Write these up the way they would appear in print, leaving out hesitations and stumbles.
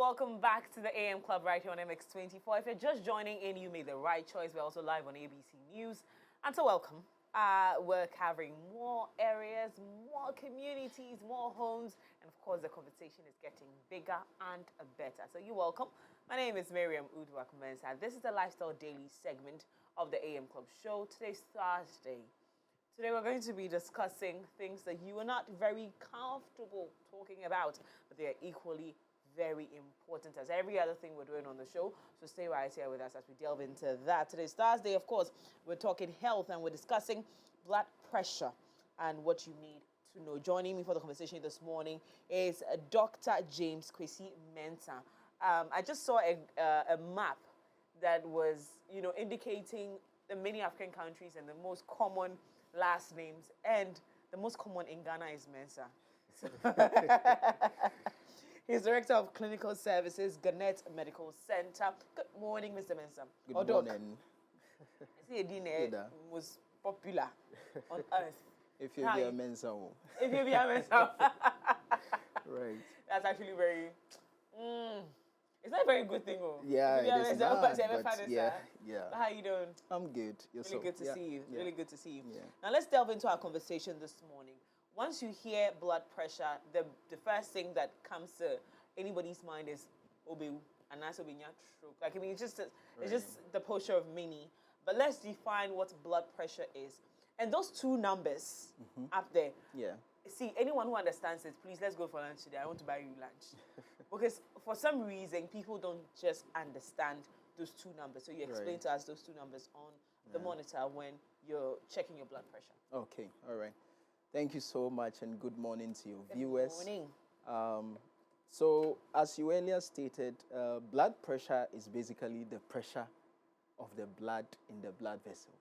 welcome back to the AM Club right here on MX24. If you're just joining in, you made the right choice. We're also live on ABC News. And so welcome. We're covering more areas, more communities, more homes, and of course the conversation is getting bigger and better. So you're welcome. My name is Miriam Uduak-Mensah. This is the Lifestyle Daily segment of the AM Club show. Today's Thursday. Today we're going to be discussing things that you are not very comfortable talking about, but they are equally very important as every other thing we're doing on the show. So stay right here with us as we delve into that. Today's Thursday, of course, we're talking health and we're discussing blood pressure and what you need to know. Joining me for the conversation this morning is Dr. James Kwesi Mensah. I just saw a map that was, indicating the many African countries and the most common last names, and the most common in Ghana is Mensah. So he's Director of Clinical Services, Gannett Medical Center. Good morning, Mr. Mensah. Good morning. Is he most popular on earth? If you be a Mensah. If you be a Mensah. Right. That's actually very... It's not a very good thing, though. Yeah, it is not, but yeah. How you doing? I'm good. Yourself? Really good to see you. Yeah. Really good to see you. Yeah. Now let's delve into our conversation this morning. Once you hear blood pressure, the first thing that comes to anybody's mind is obewu, and that's stroke. Like, I mean, it's just the posture of many. But let's define what blood pressure is. And those two numbers up there. Yeah. See, anyone who understands it, please, let's go for lunch today. I want to buy you lunch. Because for some reason, people don't just understand those two numbers. So you explain to us those two numbers on the monitor when you're checking your blood pressure. Okay, all right. Thank you so much, and good morning to your viewers. Good morning. So, as you earlier stated, blood pressure is basically the pressure of the blood in the blood vessels.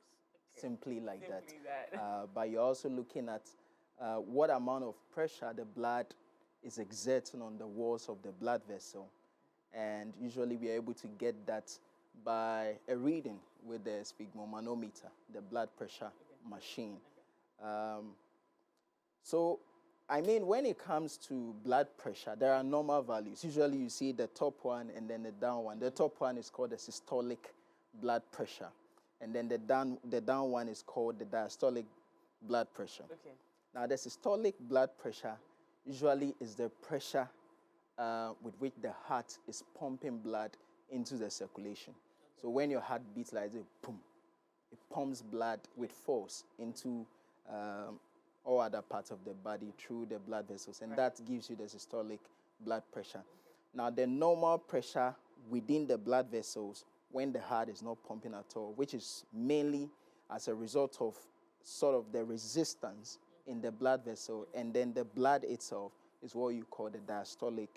Okay. Simply that. But you're also looking at what amount of pressure the blood is exerting on the walls of the blood vessel. And usually we are able to get that by a reading with the sphygmomanometer, the blood pressure machine. So, I mean, when it comes to blood pressure, there are normal values. Usually you see the top one and then the down one. The top one is called the systolic blood pressure. And then the down one is called the diastolic blood pressure. Okay. Now, the systolic blood pressure usually is the pressure with which the heart is pumping blood into the circulation. Okay. So when your heart beats like this, boom, it pumps blood with force into all other parts of the body through the blood vessels, and that gives you the systolic blood pressure. Okay. Now, the normal pressure within the blood vessels when the heart is not pumping at all, which is mainly as a result of sort of the resistance in the blood vessel, and then the blood itself is what you call the diastolic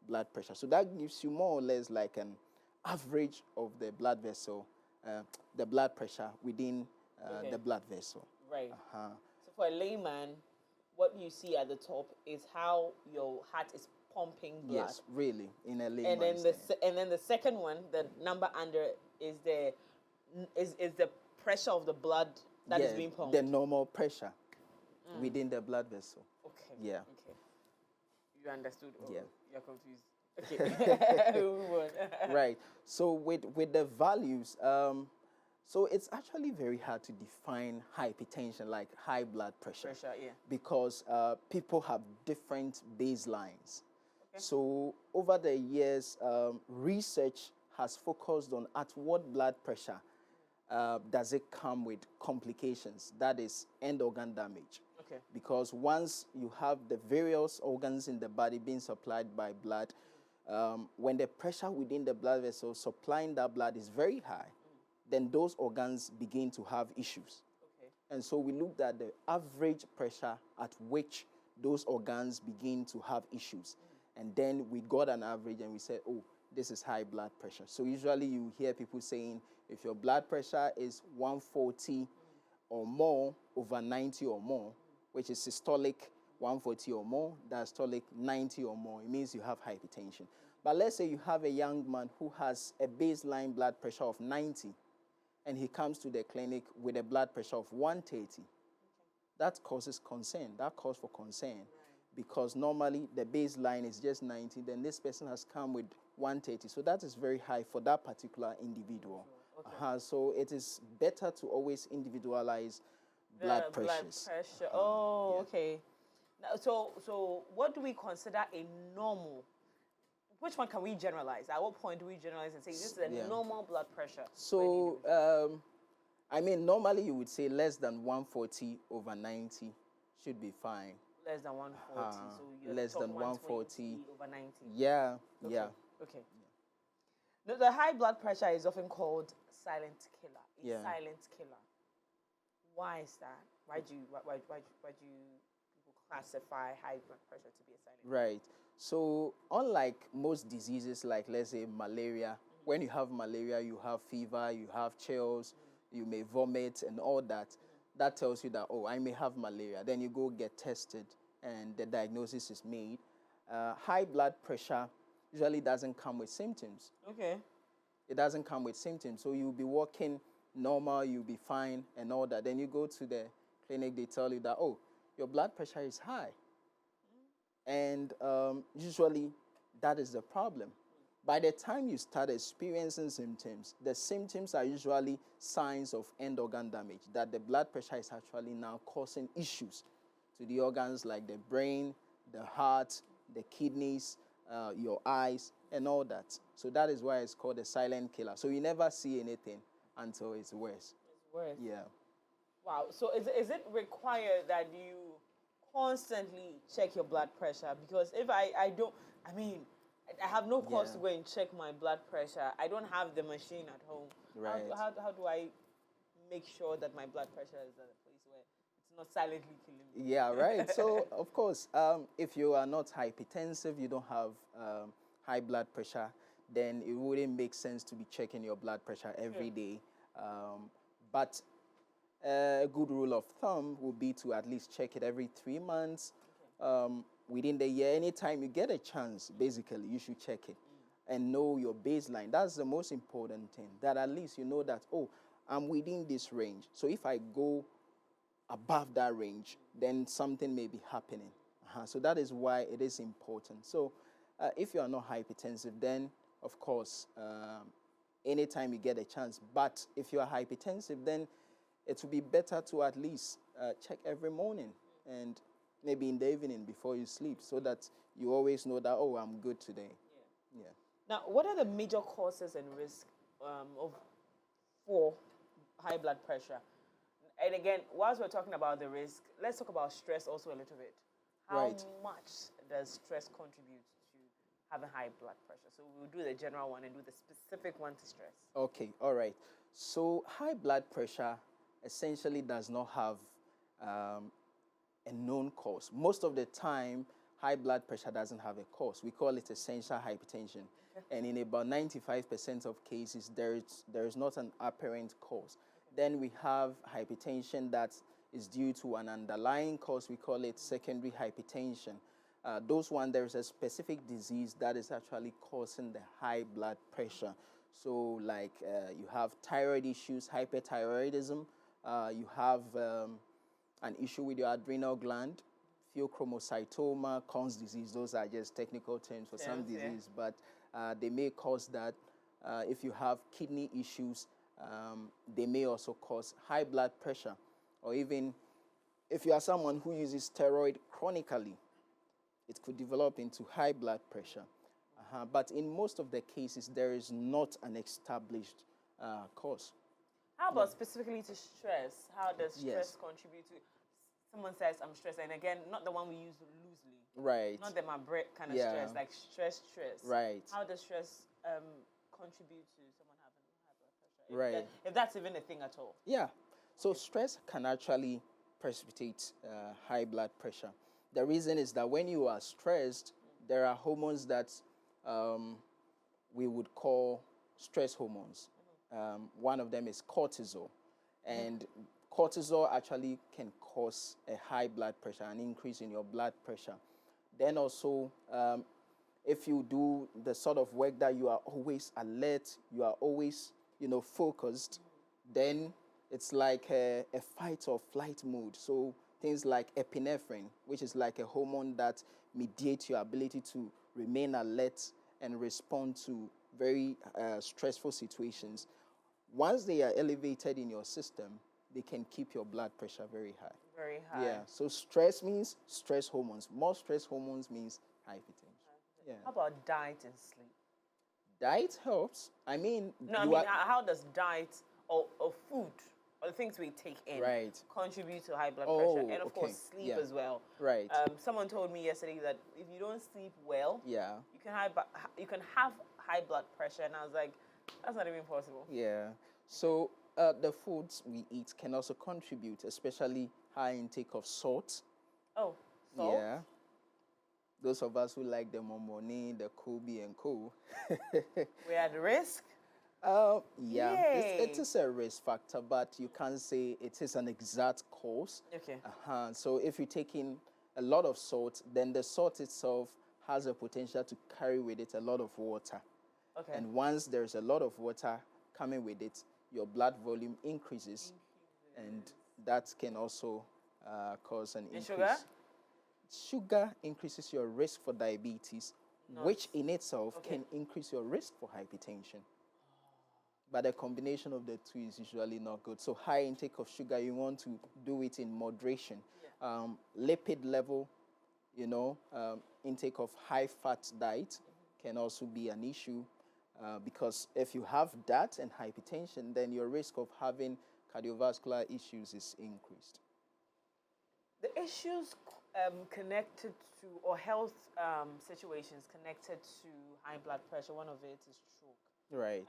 blood pressure. So that gives you more or less like an average of the blood vessel, the blood pressure within the blood vessel. Right. So for a layman, what you see at the top is how your heart is pumping blood. Yes, really, in a layman. And then the second one, the number under is the pressure of the blood that is being pumped. The normal pressure within the blood vessel. Okay. Yeah. Okay. You understood? Yeah. You're confused. Okay. Right. So with the values, so it's actually very hard to define hypertension, like high blood pressure. Because people have different baselines. Okay. So over the years, research has focused on at what blood pressure does it come with complications, that is end organ damage. Okay. Because once you have the various organs in the body being supplied by blood, when the pressure within the blood vessel supplying that blood is very high, then those organs begin to have issues. Okay. And so we looked at the average pressure at which those organs begin to have issues. And then we got an average and we said, oh, this is high blood pressure. So usually you hear people saying, if your blood pressure is 140 or more over 90 or more, which is systolic 140 or more, diastolic 90 or more, it means you have hypertension. But let's say you have a young man who has a baseline blood pressure of 90, and he comes to the clinic with a blood pressure of 130. That causes concern. That calls for concern. Because normally the baseline is just 90, then this person has come with 130. So that is very high for that particular individual. Okay. So it is better to always individualize blood pressures. Blood pressure. Oh, yeah. okay. Now, so what do we consider a normal? Which one can we generalize? At what point do we generalize and say this is a Yeah. normal blood pressure? So, I mean, normally you would say less than 140 over 90 should be fine. Less than 140. So you're Less than 140 over 90. Yeah, Okay. yeah. Okay. The high blood pressure is often called silent killer. A Yeah. silent killer. Why is that? Why do people classify high blood pressure to be a silent killer? Right. So, unlike most diseases, like let's say malaria, when you have malaria, you have fever, you have chills, you may vomit, and all that. That tells you that, oh, I may have malaria. Then you go get tested, and the diagnosis is made. High blood pressure usually doesn't come with symptoms. Okay. It doesn't come with symptoms. So you'll be walking normal, you'll be fine, and all that. Then you go to the clinic, they tell you that, oh, your blood pressure is high. And usually that is the problem. By the time you start experiencing symptoms, the symptoms are usually signs of end organ damage, that the blood pressure is actually now causing issues to the organs like the brain, the heart, the kidneys, your eyes, and all that. So that is why it's called a silent killer. So you never see anything until it's worse. It's worse. Yeah. Wow. So is it required that you constantly check your blood pressure? Because if I don't, I mean, I have no cause Yeah. to go and check my blood pressure. I don't have the machine at home. Right. How do I make sure that my blood pressure is at a place where it's not silently killing me? Yeah, right. So, of course, if you are not hypertensive, you don't have high blood pressure, then it wouldn't make sense to be checking your blood pressure every day. But a good rule of thumb would be to at least check it every 3 months. Within the year, anytime you get a chance, basically, you should check it and know your baseline. That's the most important thing, that at least you know that, oh, I'm within this range. So if I go above that range, then something may be happening. So that is why it is important. So if you are not hypertensive, then of course, anytime you get a chance. But if you are hypertensive, then it would be better to at least check every morning and maybe in the evening before you sleep, so that you always know that, oh, I'm good today. Yeah. Now, what are the major causes and risks for high blood pressure? And again, whilst we're talking about the risk, let's talk about stress also a little bit. How Right. much does stress contribute to having high blood pressure? So we'll do the general one and do the specific one to stress. Okay, all right. So high blood pressure essentially does not have a known cause. Most of the time, high blood pressure doesn't have a cause. We call it essential hypertension. And in about 95% of cases, there is not an apparent cause. Then we have hypertension that is due to an underlying cause. We call it secondary hypertension. Those one, there's a specific disease that is actually causing the high blood pressure. So like you have thyroid issues, hyperthyroidism, you have an issue with your adrenal gland, pheochromocytoma, Crohn's disease. Those are just technical terms for some disease, but they may cause that. If you have kidney issues, they may also cause high blood pressure. Or even if you are someone who uses steroid chronically, it could develop into high blood pressure. But in most of the cases, there is not an established cause. How about specifically to stress? How does stress Yes. contribute to? Someone says I'm stressed, and again, not the one we use loosely. Right. Not the my break kind of Yeah. stress, like stress. Right. How does stress contribute to someone having high blood pressure? Right. If that's even a thing at all. Yeah. So stress can actually precipitate high blood pressure. The reason is that when you are stressed, there are hormones that we would call stress hormones. One of them is cortisol. And cortisol actually can cause a high blood pressure, an increase in your blood pressure. Then also, if you do the sort of work that you are always alert, you are always, focused, then it's like a fight or flight mode. So things like epinephrine, which is like a hormone that mediates your ability to remain alert and respond to very stressful situations. Once they are elevated in your system, they can keep your blood pressure very high. Very high. Yeah, so stress means stress hormones. More stress hormones means hypertension. Yeah. How about diet and sleep? Diet helps. I mean, No, I mean, how does diet or food or the things we take in Right. contribute to high blood Oh, pressure? And of okay. course, sleep Yeah. as well. Right. Someone told me yesterday that if you don't sleep well, Yeah. you can have high blood pressure. And I was like, that's not even possible. Yeah. So the foods we eat can also contribute, especially high intake of salt. Oh, salt? Yeah. Those of us who like the momoni, the Kobe and co. We're at risk. Yeah, Yay. it is a risk factor, but you can't say it is an exact cause. Okay. So if you take in a lot of salt, then the salt itself has a potential to carry with it a lot of water. Okay. And once there's a lot of water coming with it, your blood volume increases, and that can also cause an increase. Sugar? Sugar increases your risk for diabetes, which in itself can increase your risk for hypertension. But a combination of the two is usually not good. So high intake of sugar, you want to do it in moderation. Lipid level, intake of high-fat diet can also be an issue because if you have that and hypertension, then your risk of having cardiovascular issues is increased. The issues connected to, or health situations connected to high blood pressure, one of it is stroke. Right.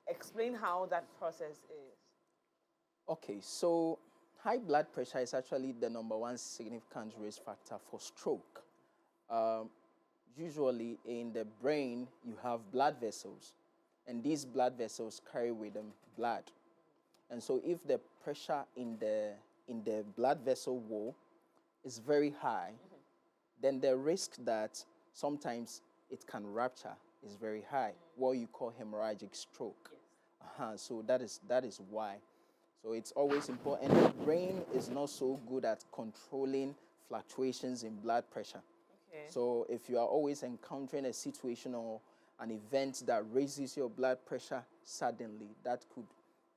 Explain how that process is. Okay, so high blood pressure is actually the number one significant risk factor for stroke. Usually in the brain, you have blood vessels, and these blood vessels carry with them blood. And so if the pressure in the blood vessel wall is very high, then the risk that sometimes it can rupture is very high, what you call hemorrhagic stroke. So that is why. So it's always important. And the brain is not so good at controlling fluctuations in blood pressure. Okay. So if you are always encountering a situation or an event that raises your blood pressure suddenly, that could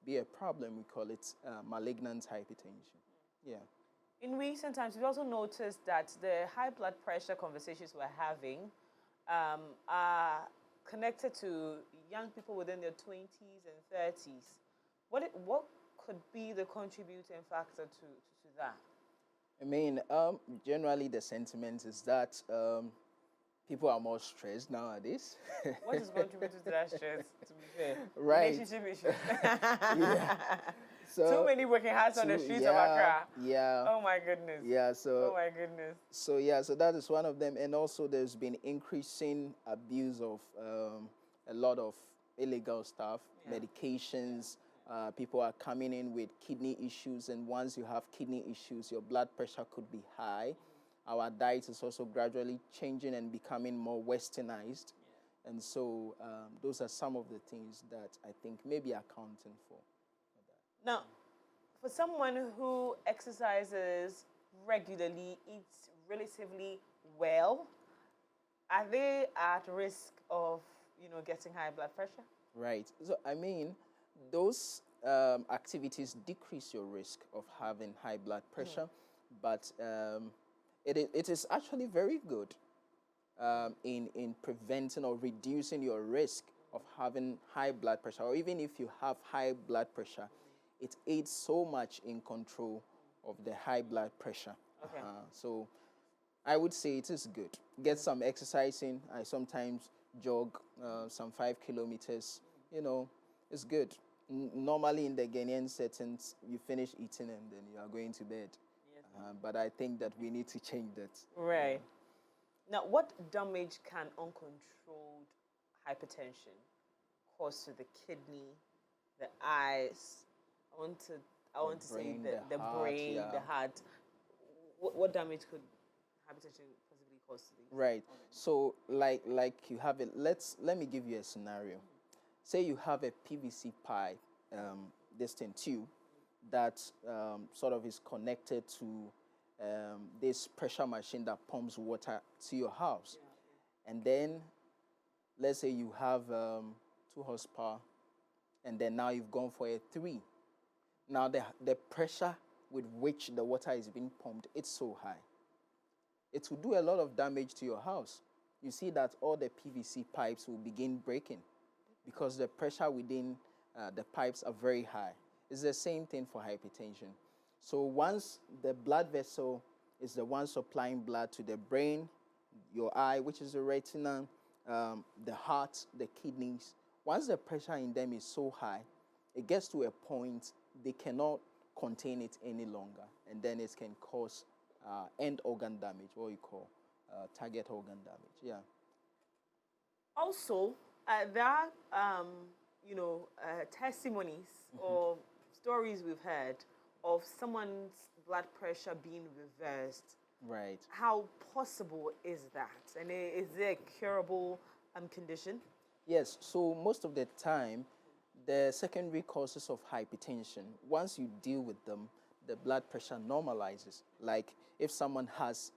be a problem. We call it malignant hypertension. Yeah. In recent times, we've also noticed that the high blood pressure conversations we're having are connected to young people within their 20s and 30s. What could be the contributing factor to that? I mean, generally the sentiment is that people are more stressed nowadays. What is contributing to that stress, to be fair? Right. Relationship issues. Yeah. So, too many working hard on the streets of Accra. Yeah. Oh my goodness. Yeah. So. Oh my goodness. So yeah. So that is one of them, and also there's been increasing abuse of a lot of illegal stuff, medications. People are coming in with kidney issues, and once you have kidney issues, your blood pressure could be high. Our diet is also gradually changing and becoming more westernized, and so those are some of the things that I think may be accounting for. Now, for someone who exercises regularly, eats relatively well, are they at risk of, getting high blood pressure? Right. So, I mean, those activities decrease your risk of having high blood pressure, but it is actually very good in preventing or reducing your risk of having high blood pressure, or even if you have high blood pressure, it aids so much in control of the high blood pressure. Okay. So I would say it is good. Get some exercise in. I sometimes jog some 5 kilometers. It's good. Normally in the Ghanaian settings, you finish eating and then you are going to bed. Yes. But I think that we need to change that. Right. Now, what damage can uncontrolled hypertension cause to the kidney, the eyes? I want to say the brain, the heart. What damage could hypertension possibly cause to these? Right. So, like you have it. Let me give you a scenario. Say you have a PVC pipe, distant tube, that sort of is connected to this pressure machine that pumps water to your house, and then let's say you have 2 horsepower, and then now you've gone for a 3. Now the pressure with which the water is being pumped, it's so high. It will do a lot of damage to your house. You see that all the PVC pipes will begin breaking because the pressure within the pipes are very high. It's the same thing for hypertension. So once the blood vessel is the one supplying blood to the brain, your eye, which is the retina, the heart, the kidneys, once the pressure in them is so high, it gets to a point they cannot contain it any longer, and then it can cause end organ damage, what you call target organ damage. Yeah. Also, there are, testimonies or stories we've heard of someone's blood pressure being reversed. Right. How possible is that? And is there a curable condition? Yes. So most of the time, the secondary causes of hypertension, once you deal with them, the blood pressure normalizes. Like if someone has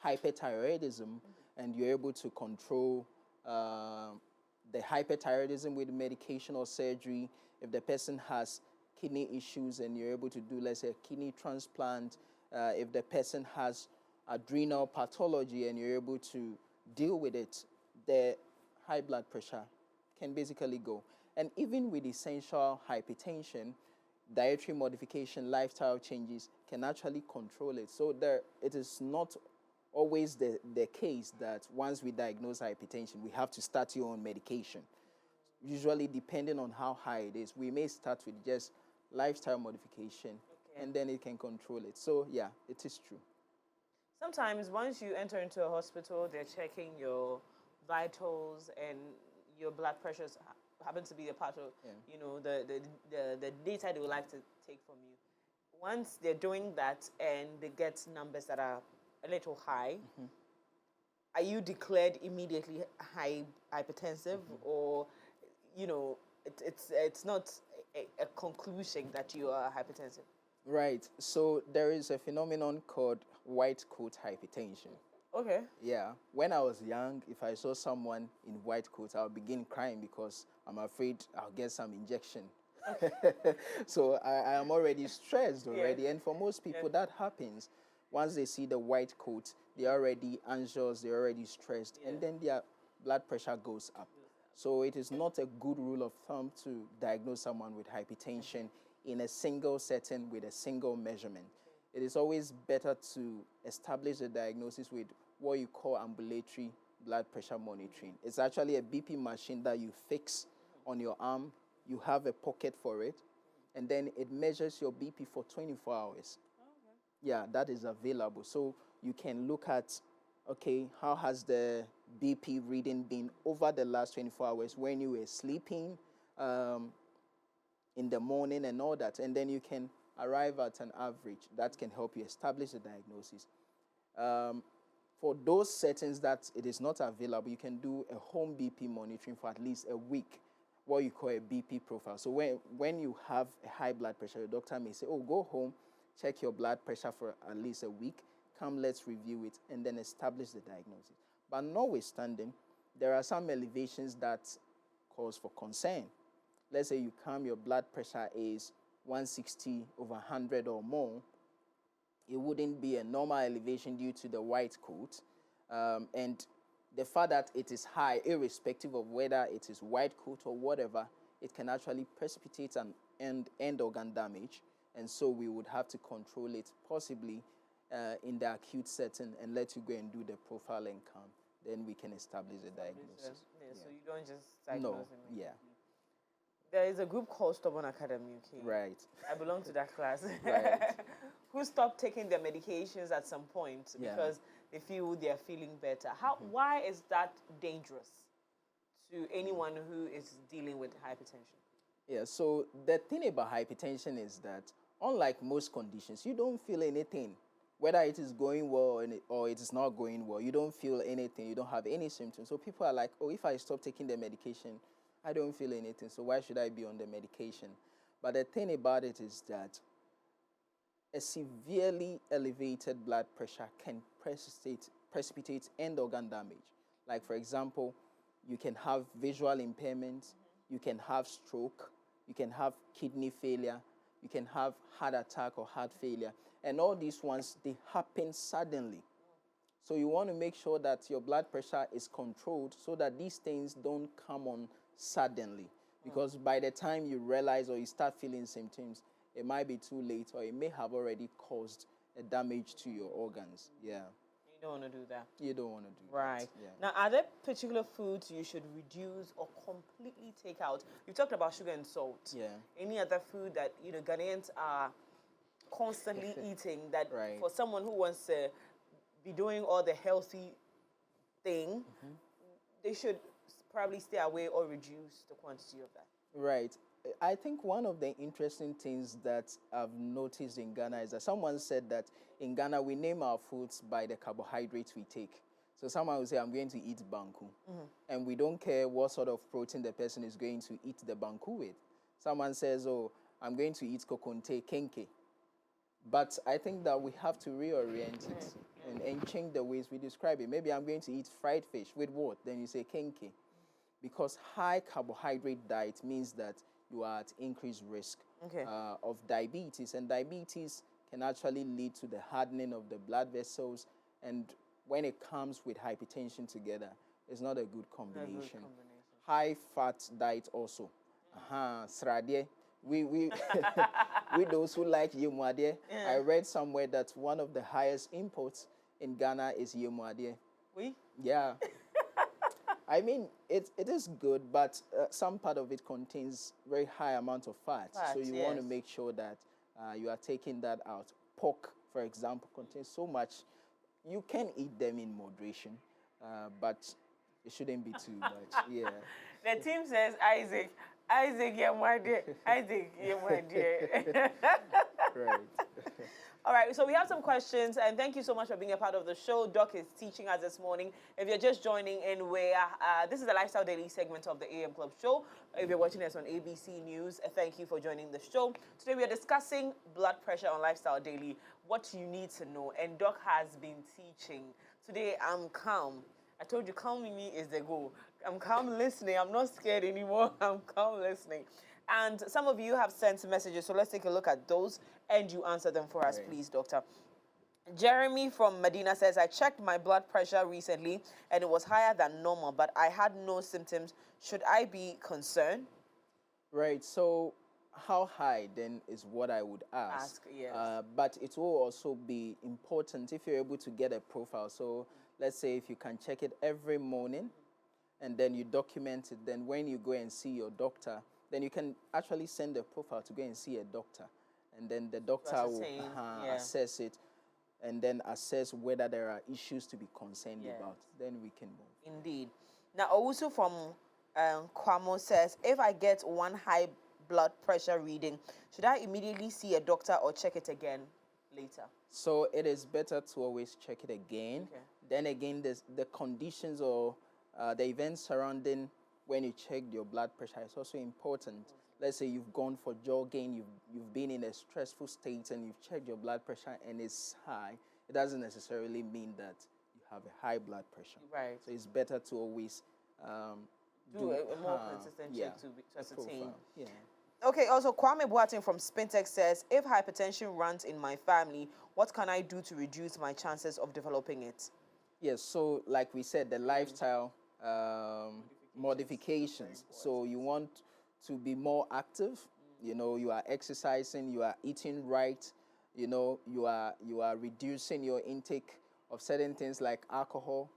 hyperthyroidism and you're able to control the hyperthyroidism with medication or surgery, if the person has kidney issues and you're able to do, let's say, a kidney transplant, if the person has adrenal pathology and you're able to deal with it, the high blood pressure can basically go. And even with essential hypertension, dietary modification, lifestyle changes can actually control it. So it is not always the case that once we diagnose hypertension, we have to start you on medication. Usually, depending on how high it is, we may start with just lifestyle modification, and then it can control it. So yeah, it is true. Sometimes once you enter into a hospital, they're checking your vitals and your blood pressures happen to be a part of the data they would like to take from you. Once they're doing that and they get numbers that are a little high, are you declared immediately hypertensive, or it's not a conclusion that you are hypertensive? Right. So there is a phenomenon called white coat hypertension. Okay. Yeah. When I was young, if I saw someone in white coat, I'll begin crying because I'm afraid I'll get some injection. So I am already stressed already. Yeah. And for most people, that happens. Once they see the white coat, they're already anxious, they're already stressed, and then their blood pressure goes up. So it is not a good rule of thumb to diagnose someone with hypertension in a single setting with a single measurement. It is always better to establish the diagnosis with what you call ambulatory blood pressure monitoring. It's actually a BP machine that you fix on your arm. You have a pocket for it, and then it measures your BP for 24 hours. Yeah, that is available. So you can look at, okay, how has the BP reading been over the last 24 hours when you were sleeping in the morning and all that. And then you can arrive at an average that can help you establish the diagnosis. For those settings that it is not available, you can do a home BP monitoring for at least a week, what you call a BP profile. So when you have a high blood pressure, your doctor may say, oh, go home, check your blood pressure for at least a week, come, let's review it, and then establish the diagnosis. But notwithstanding, there are some elevations that cause for concern. Let's say you come, your blood pressure is 160 over 100 or more. It wouldn't be a normal elevation due to the white coat. And the fact that it is high, irrespective of whether it is white coat or whatever, it can actually precipitate an end organ damage. And so we would have to control it possibly in the acute setting and let you go and do the profile and come. Then we can establish a diagnosis. So you don't just diagnose him. Yeah. There is a group called Stubborn Academy, okay? Right. I belong to that class. Right. Who stopped taking their medications at some point because they feel they're feeling better. Why is that dangerous to anyone who is dealing with hypertension? Yeah, so the thing about hypertension is that unlike most conditions, you don't feel anything. Whether it is going well or it is not going well, you don't feel anything. You don't have any symptoms. So people are like, oh, if I stop taking the medication, I don't feel anything. So why should I be on the medication? But the thing about it is that a severely elevated blood pressure can precipitate end organ damage. Like, for example, you can have visual impairment, you can have stroke, you can have kidney failure, you can have heart attack or heart failure. And all these ones, they happen suddenly. So you want to make sure that your blood pressure is controlled so that these things don't come on suddenly. Because by the time you realize or you start feeling symptoms, it might be too late or it may have already caused a damage to your organs. Yeah. You don't want to do that. You don't want to do that. Right. Yeah. Now, are there particular foods you should reduce or completely take out? You talked about sugar and salt. Yeah. Any other food that, Ghanaians are constantly eating that Right. for someone who wants to be doing all the healthy thing, they should probably stay away or reduce the quantity of that? Right. I think one of the interesting things that I've noticed in Ghana is that someone said that in Ghana we name our foods by the carbohydrates we take. So someone will say, I'm going to eat banku. And we don't care what sort of protein the person is going to eat the banku with. Someone says, oh, I'm going to eat kokonte, kenke. But I think that we have to reorient it and change the ways we describe it. Maybe I'm going to eat fried fish with what? Then you say kenke. Because high carbohydrate diet means that you are at increased risk of diabetes. And diabetes can actually lead to the hardening of the blood vessels. And when it comes with hypertension together, it's not a good combination. High fat diet also. Sradie. We with those who like yemuadie, I read somewhere that one of the highest imports in Ghana is yemuadie. Oui? Yeah. I mean, it is good, but some part of it contains very high amount of fat. So you want to make sure that you are taking that out. Pork, for example, contains so much. You can eat them in moderation, but it shouldn't be too much. Yeah. The team says Isaac, yeah, my dear. Isaac, yeah, my dear. Right. All right, so we have some questions, and thank you so much for being a part of the show. Doc is teaching us this morning. If you're just joining in, this is the Lifestyle Daily segment of the AM Club show. If you're watching us on ABC News, thank you for joining the show. Today we are discussing blood pressure on Lifestyle Daily, what you need to know, and Doc has been teaching. Today I'm calm. I told you, calm with me is the goal. I'm calm listening. I'm not scared anymore. I'm calm listening. And some of you have sent messages, so let's take a look at those and you answer them for us, please, Doctor. Jeremy from Medina says, I checked my blood pressure recently and it was higher than normal, but I had no symptoms. Should I be concerned? Right. So how high then is what I would ask. Yes. But it will also be important if you're able to get a profile. So let's say if you can check it every morning and then you document it, then when you go and see your doctor, then you can actually send a profile to go and see a doctor. And then the doctor will assess it and then assess whether there are issues to be concerned about. Then we can move. Indeed. Now, also from Kwamo says, if I get one high blood pressure reading, should I immediately see a doctor or check it again later? So it is better to always check it again. Then again, the conditions or the events surrounding when you check your blood pressure is also important. Let's say you've gone for jogging, you've been in a stressful state and you've checked your blood pressure and it's high. It doesn't necessarily mean that you have a high blood pressure. Right. So it's better to always do a more consistent check to ascertain. Yeah. Okay, also Kwame Boateng from Spintex says, if hypertension runs in my family, what can I do to reduce my chances of developing it? Yes, so like we said, the lifestyle modifications. So you want to be more active, you are exercising, you are eating right, you are reducing your intake of certain things like alcohol,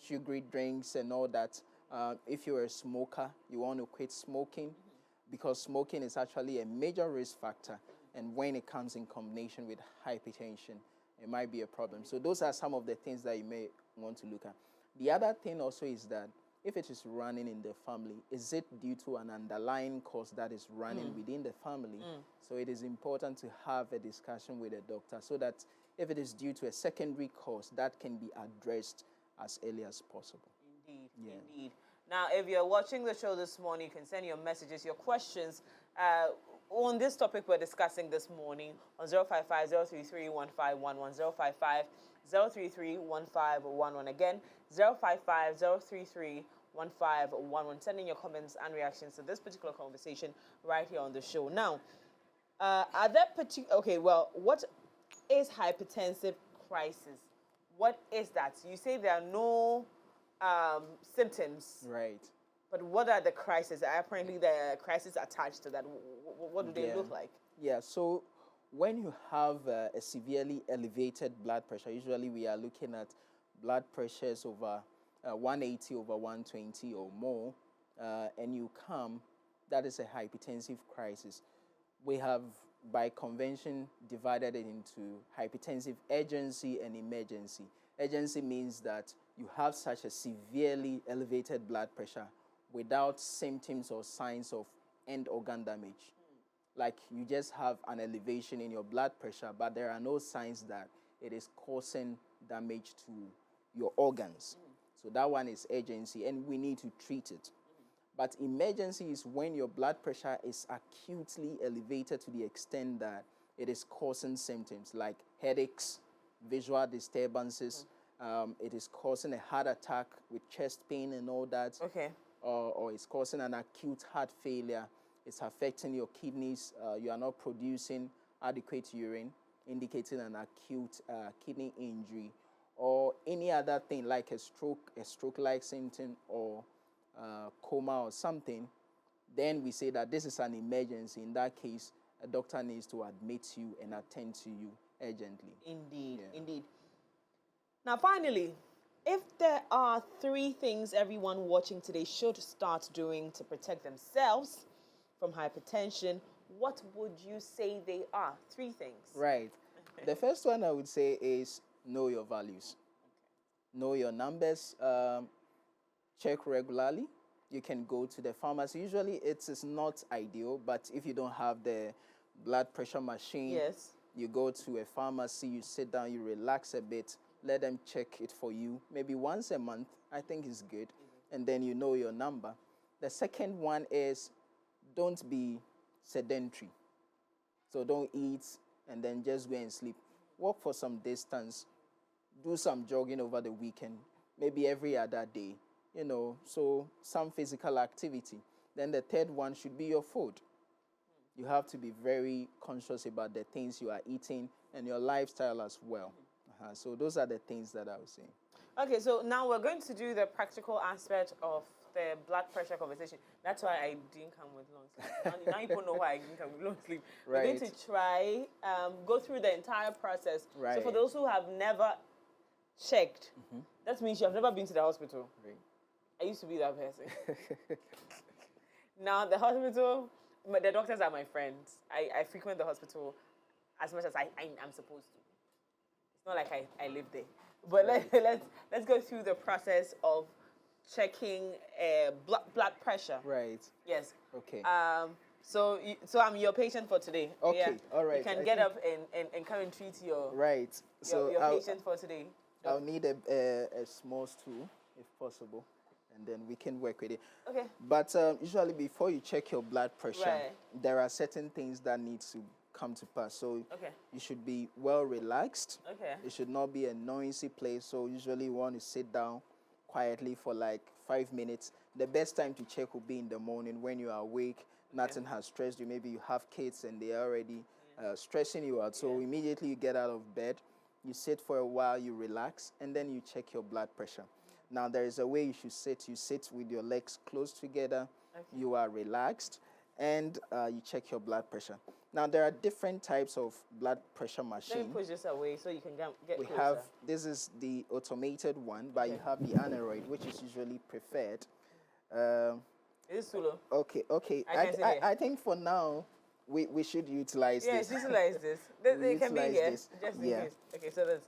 sugary drinks and all that. If you're a smoker, you want to quit smoking because smoking is actually a major risk factor, and when it comes in combination with hypertension, it might be a problem. So those are some of the things that you may want to look at. The other thing also is that if it is running in the family, is it due to an underlying cause that is running within the family? So it is important to have a discussion with a doctor so that if it is due to a secondary cause, that can be addressed as early as possible. Indeed. Now, if you're watching the show this morning, you can send your messages, your questions on this topic we're discussing this morning on 055-033-1511, 055-033-1511. Again, 055-033-1511. 1511. Send in your comments and reactions to this particular conversation right here on the show. Now, are there particular... Okay, well, what is hypertensive crisis? What is that? You say there are no symptoms. Right. But what are the crises? Apparently, the crisis attached to that. What do they look like? Yeah, so when you have a severely elevated blood pressure, usually we are looking at blood pressures over 180 over 120 or more, and you come, that is a hypertensive crisis. We have, by convention, divided it into hypertensive urgency and emergency. Urgency means that you have such a severely elevated blood pressure without symptoms or signs of end organ damage. Like you just have an elevation in your blood pressure, but there are no signs that it is causing damage to your organs. So that one is urgency, and we need to treat it. But emergency is when your blood pressure is acutely elevated to the extent that it is causing symptoms like headaches, visual disturbances. It is causing a heart attack with chest pain and all that. Okay. Or it's causing an acute heart failure. It's affecting your kidneys. You are not producing adequate urine, indicating an acute kidney injury, or any other thing like a stroke-like symptom, or coma or something. Then we say that this is an emergency. In that case, a doctor needs to admit you and attend to you urgently. Indeed, indeed. Now, finally, if there are 3 things everyone watching today should start doing to protect themselves from hypertension, what would you say they are? 3 things. Right. The first one I would say is know your values. Know your numbers. Check regularly. You can go to the pharmacy. Usually it is not ideal, but if you don't have the blood pressure machine, yes, you go to a pharmacy, you sit down, you relax a bit, let them check it for you. Maybe once a month, I think is good. And then you know your number. The second one is don't be sedentary. So don't eat and then just go and sleep. Walk for some distance. Do some jogging over the weekend, maybe every other day, so some physical activity. Then the third one should be your food. You have to be very conscious about the things you are eating and your lifestyle as well. So those are the things that I was saying. Okay, so now we're going to do the practical aspect of the blood pressure conversation. That's why I didn't come with long sleep. Now you don't know why I didn't come with long sleep. Right. We're going to try, go through the entire process. Right. So for those who have never checked, that means you have never been to the hospital. Right. I used to be that person. Now the hospital, the doctors are my friends. I frequent the hospital as much as I'm supposed to. It's not like I live there. But let's go through the process of checking blood pressure. Right. Yes. Okay. So I'm your patient for today. Okay. Yeah. All right. You can get up and come and treat your right. So your patient for today. I'll need a small stool if possible, and then we can work with it. Okay. But usually before you check your blood pressure, right, there are certain things that need to come to pass. So you should be well relaxed. Okay. It should not be a noisy place. So usually you want to sit down quietly for like 5 minutes. The best time to check will be in the morning when you are awake. Nothing has stressed you. Maybe you have kids and they are already stressing you out. So immediately you get out of bed, you sit for a while, you relax, and then you check your blood pressure. Now, there is a way you should sit. You sit with your legs close together. You are relaxed, and you check your blood pressure. Now, there are different types of blood pressure machines. Let me push this away so you can get we closer. have, this is the automated one, but you have the Aneroid, which is usually preferred. Is it Sulu? Okay. I think for now, we should utilize this. Yes, utilize this. They can be Utilize here, this. just in case. Okay, so that's...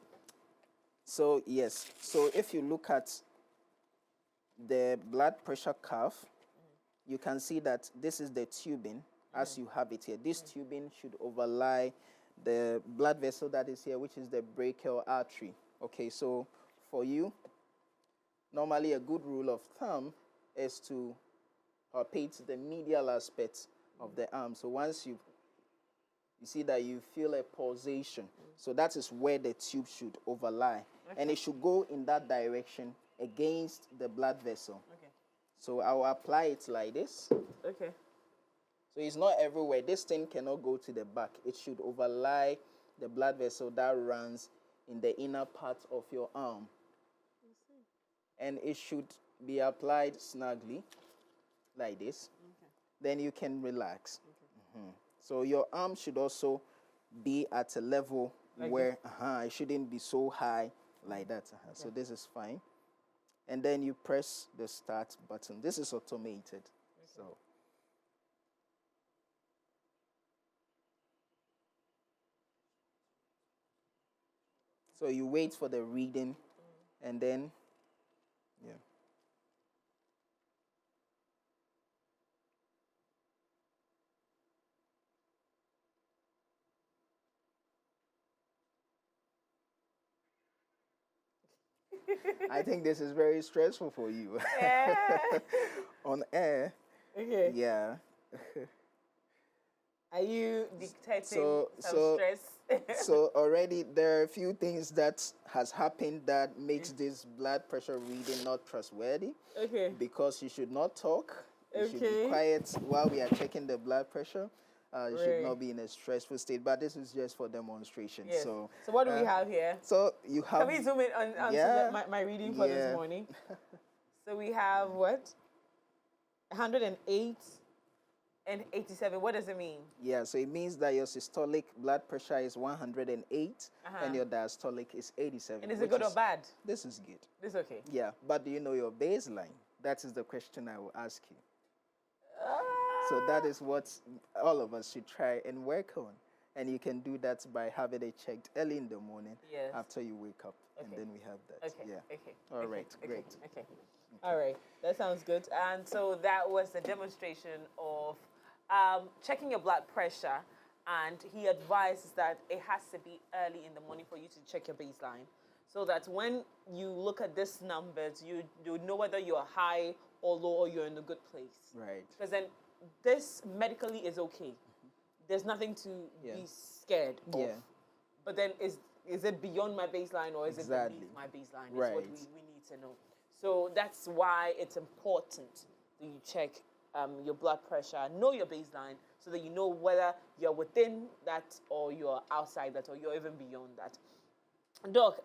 So, yes. So, if you look at the blood pressure curve, you can see that this is the tubing as you have it here. This tubing should overlie the blood vessel that is here, which is the brachial artery. Okay, so for you, normally a good rule of thumb is to palpate the medial aspect of the arm. So once you see that you feel a pulsation, so that is where the tube should overlie. And it should go in that direction against the blood vessel. So I will apply it like this. Okay. So it's not everywhere. This thing cannot go to the back. It should overlie the blood vessel that runs in the inner part of your arm. And it should be applied snugly like this. Okay. Then you can relax. Okay. So your arm should also be at a level like where it shouldn't be so high like that. Okay. So this is fine. And then you press the start button. This is automated. Okay. So you wait for the reading, and then, yeah. I think this is very stressful for you. Yeah. On air. Okay. Yeah. Are you detecting some stress? So already there are a few things that has happened that makes this blood pressure reading not trustworthy. Okay. Because you should not talk. You should be quiet while we are checking the blood pressure. You should not be in a stressful state, but this is just for demonstration. Yes. So what do we have here? So you have... Can we zoom in on my reading for this morning? So we have what? 108 and 87. What does it mean? Yeah, so it means that your systolic blood pressure is 108 and your diastolic is 87. And is it good or bad? This is good. This is okay. Yeah, but do you know your baseline? That is the question I will ask you. So that is what all of us should try and work on. And you can do that by having it checked early in the morning after you wake up. Okay. And then we have that. Okay. Yeah. Okay. All right. Great. Okay. All right. That sounds good. And so that was the demonstration of checking your blood pressure. And he advises that it has to be early in the morning for you to check your baseline. So that when you look at these numbers, you know whether you're high or low or you're in a good place. Right. Because then this medically is okay. There's nothing to be scared of. Yeah. But then is it beyond my baseline or is it beneath my baseline? Is what we need to know. So that's why it's important that you check your blood pressure, know your baseline, so that you know whether you're within that or you're outside that or you're even beyond that. Doc,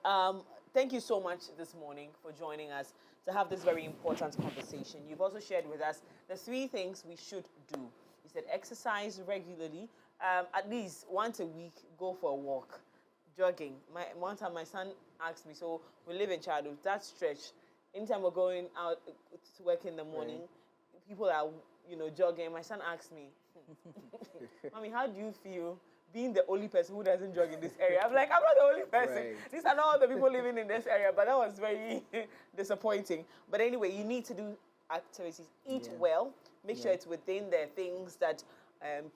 thank you so much this morning for joining us to have this very important conversation. You've also shared with us the 3 things we should do. You said exercise regularly, at least once a week, go for a walk, jogging. One time my son asked me, so we live in childhood, that stretch, anytime we're going out to work in the morning, people are, jogging. My son asked me, Mommy, how do you feel being the only person who doesn't jog in this area? I'm like, I'm not the only person. Right. These are not all the people living in this area, but that was very disappointing. But anyway, you need to do activities. Eat well. Make sure it's within the things that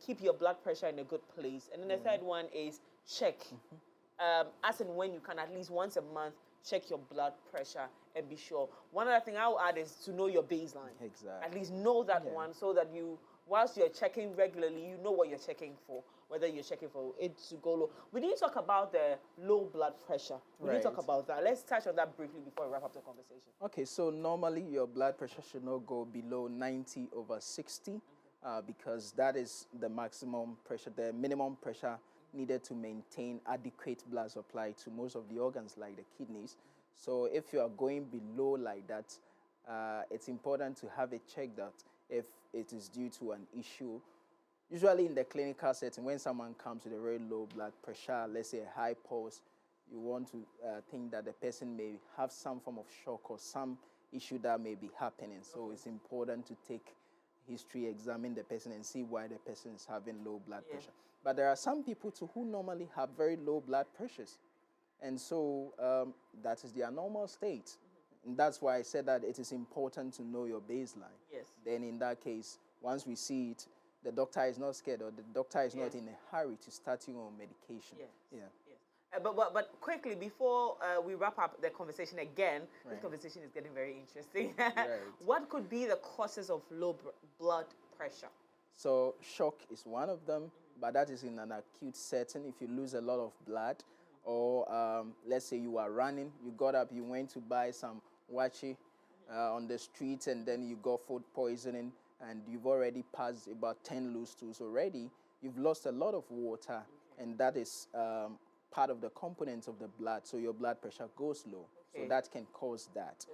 keep your blood pressure in a good place. And then the third one is check. As and when you can, at least once a month, check your blood pressure and be sure. One other thing I will add is to know your baseline. Exactly. At least know that one so that you, whilst you're checking regularly, you know what you're checking for. Whether you're checking for it to go low. We didn't talk about the low blood pressure. We didn't talk about that. Let's touch on that briefly before we wrap up the conversation. Okay, so normally your blood pressure should not go below 90/60 because that is the maximum pressure, the minimum pressure needed to maintain adequate blood supply to most of the organs like the kidneys. So if you are going below like that, it's important to have it checked out if it is due to an issue. Usually in the clinical setting, when someone comes with a very low blood pressure, let's say a high pulse, you want to think that the person may have some form of shock or some issue that may be happening. So it's important to take history, examine the person and see why the person is having low blood pressure. But there are some people too who normally have very low blood pressures. And so that is their normal state. And that's why I said that it is important to know your baseline. Yes. Then in that case, once we see it, the doctor is not scared or the doctor is not in a hurry to start you on medication. Yes. Yes. But quickly, before we wrap up the conversation again, this conversation is getting very interesting. What could be the causes of low blood pressure? So shock is one of them, but that is in an acute setting. If you lose a lot of blood, or let's say you are running, you got up, you went to buy some wachi on the streets, and then you got food poisoning, and you've already passed about 10 loose stools already, you've lost a lot of water, and that is part of the components of the blood, so your blood pressure goes low. So that can cause that.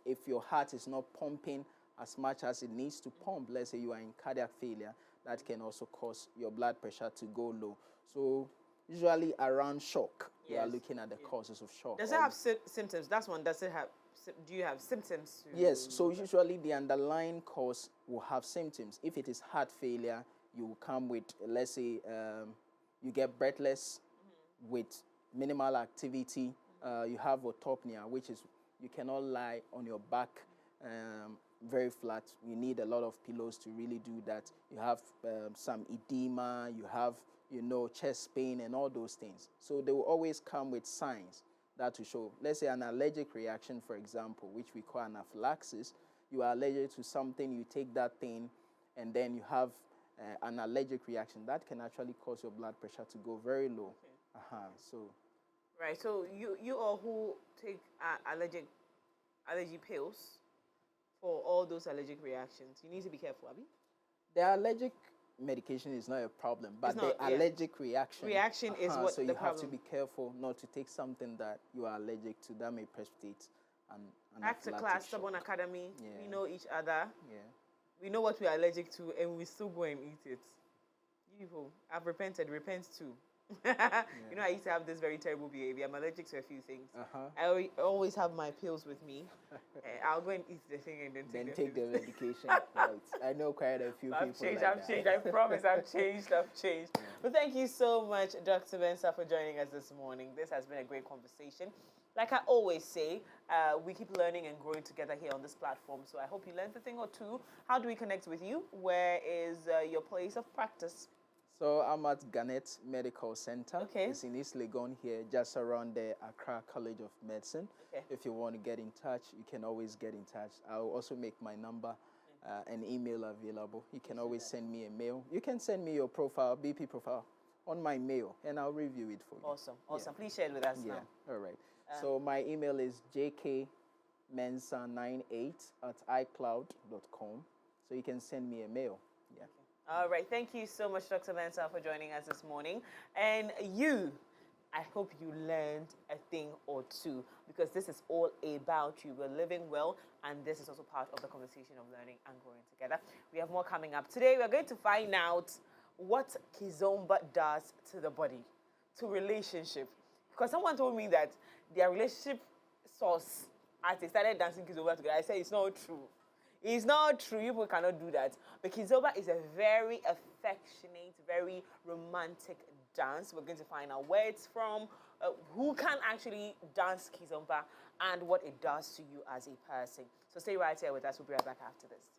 If your heart is not pumping as much as it needs to pump, let's say you are in cardiac failure, that can also cause your blood pressure to go low. So usually around shock, you are looking at the causes of shock. Does it have symptoms? That's one. Does it have? Do you have symptoms? Yes. So usually the underlying cause will have symptoms. If it is heart failure, you will come with, let's say, you get breathless with minimal activity. You have autopnea, which is you cannot lie on your back very flat. You need a lot of pillows to really do that. You have some edema, you have, chest pain and all those things. So they will always come with signs that to show. Let's say an allergic reaction, for example, which we call anaphylaxis. You are allergic to something, you take that thing, and then you have an allergic reaction. That can actually cause your blood pressure to go very low. Right. So you all who take allergy pills for all those allergic reactions, you need to be careful, Abby. The allergic medication is not a problem, but the allergic reaction is what so the you have to be careful not to take something that you are allergic to that may precipitate an Back to class, Stubborn Academy. Yeah. We know each other. Yeah. We know what we are allergic to, and we still go and eat it. You people, I've repented. Repent too. I used to have this very terrible behavior. I'm allergic to a few things. I always have my pills with me. I'll go and eat the thing and then take the medication. Right. I know quite a few people I've changed. that. I promise I've changed. Yeah. But thank you so much, Dr. Mensah, for joining us this morning. This has been a great conversation. Like I always say, we keep learning and growing together here on this platform. So I hope you learned a thing or two. How do we connect with you? Where is your place of practice? So I'm at Garnet Medical Center. Okay. It's in East Legon here, just around the Accra College of Medicine. Okay. If you want to get in touch, you can always get in touch. I'll also make my number and email available. You can always send me a mail. You can send me your profile, BP profile, on my mail, and I'll review it for you. Awesome. Yeah. Please share it with us now. All right. So my email is jkmensa98@icloud.com. So you can send me a mail. Yeah. All right. Thank you so much, Dr. Mensah, for joining us this morning. And I hope you learned a thing or two, because this is all about you. We're living well, and this is also part of the conversation of learning and growing together. We have more coming up. Today, we're going to find out what Kizomba does to the body, to relationship. Because someone told me that their relationship source, as they started dancing Kizomba together, I said it's not true. It's not true. You people cannot do that. But Kizomba is a very affectionate, very romantic dance. We're going to find out where it's from, who can actually dance Kizomba, and what it does to you as a person. So stay right here with us. We'll be right back after this.